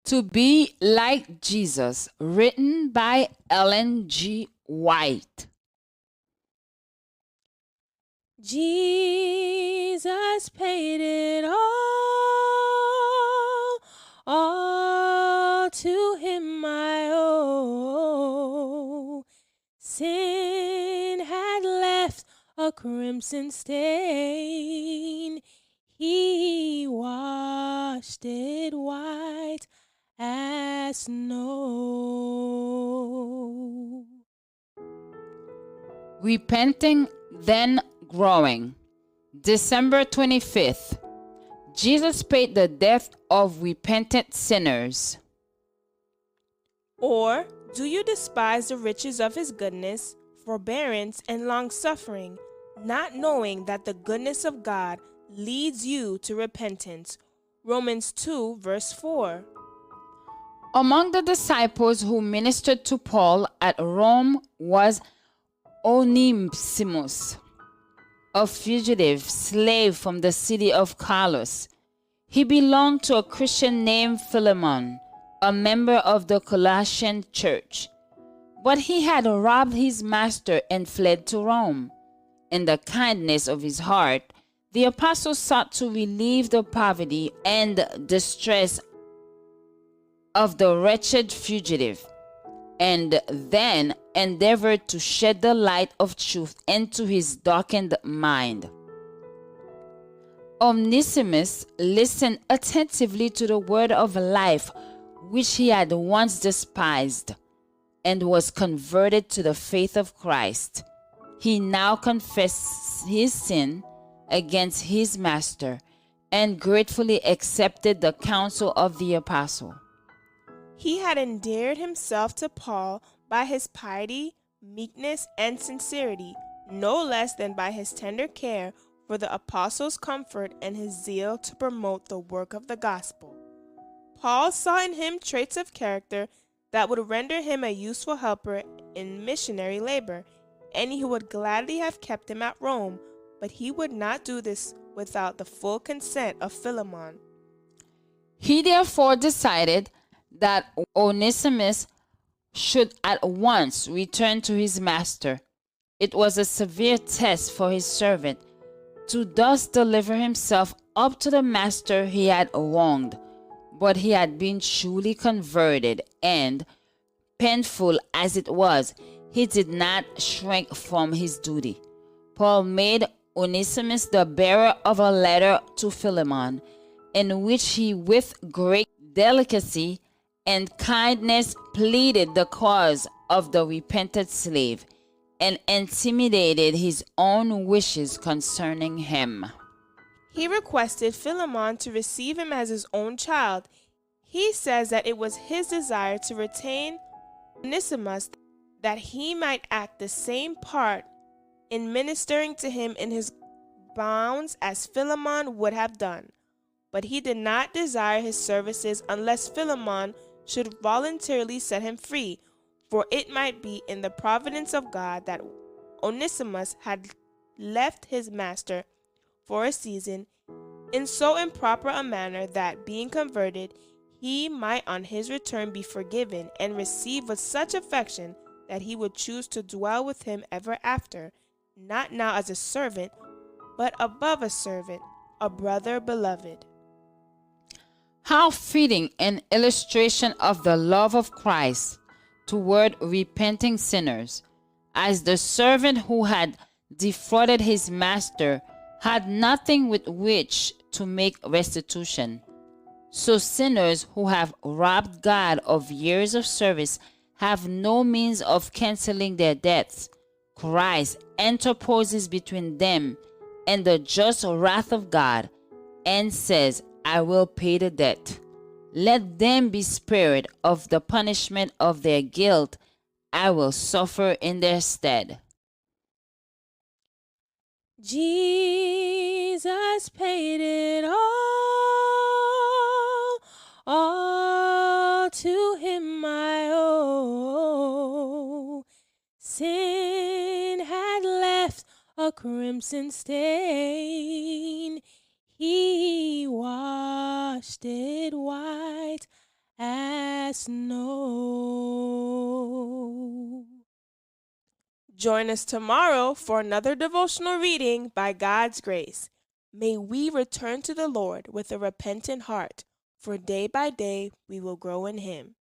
To be like Jesus, written by Ellen G. White. Jesus paid it all to him I owe. Sin had left a crimson stain, he washed it white as snow. Repenting, then growing. December 25th. Jesus paid the debt of repentant sinners. Or do you despise the riches of his goodness, forbearance, and long-suffering, not knowing that the goodness of God leads you to repentance? Romans 2, verse 4. Among the disciples who ministered to Paul at Rome was Onesimus, a fugitive slave from the city of Colossus. He belonged to a Christian named Philemon, a member of the Colossian church. But he had robbed his master and fled to Rome. In the kindness of his heart, the apostle sought to relieve the poverty and distress of the wretched fugitive, and then endeavored to shed the light of truth into his darkened mind. Onesimus listened attentively to the word of life which he had once despised, and was converted to the faith of Christ. He now confessed his sin against his master and gratefully accepted the counsel of the apostle. He had endeared himself to Paul by his piety, meekness, and sincerity, no less than by his tender care for the apostle's comfort and his zeal to promote the work of the gospel. Paul saw in him traits of character that would render him a useful helper in missionary labor, and he would gladly have kept him at Rome, but he would not do this without the full consent of Philemon. He therefore decided that Onesimus should at once return to his master. It was a severe test for his servant to thus deliver himself up to the master he had wronged, but he had been truly converted, and, painful as it was, he did not shrink from his duty. Paul made Onesimus the bearer of a letter to Philemon, in which he with great delicacy and kindness pleaded the cause of the repentant slave, and intimidated his own wishes concerning him. He requested Philemon to receive him as his own child. He says that it was his desire to retain Onesimus that he might act the same part in ministering to him in his bounds as Philemon would have done. But he did not desire his services unless Philemon should voluntarily set him free, for it might be in the providence of God that Onesimus had left his master for a season in so improper a manner that, being converted, he might on his return be forgiven and receive with such affection that he would choose to dwell with him ever after, not now as a servant, but above a servant, a brother beloved. How fitting an illustration of the love of Christ toward repenting sinners, as the servant who had defrauded his master had nothing with which to make restitution. So sinners who have robbed God of years of service have no means of canceling their debts. Christ interposes between them and the just wrath of God and says, I will pay the debt. Let them be spared of the punishment of their guilt. I will suffer in their stead. Jesus paid it all to him I owe. Sin had left a crimson stain, he washed it white as snow. Join us tomorrow for another devotional reading by God's grace. May we return to the Lord with a repentant heart, for day by day we will grow in Him.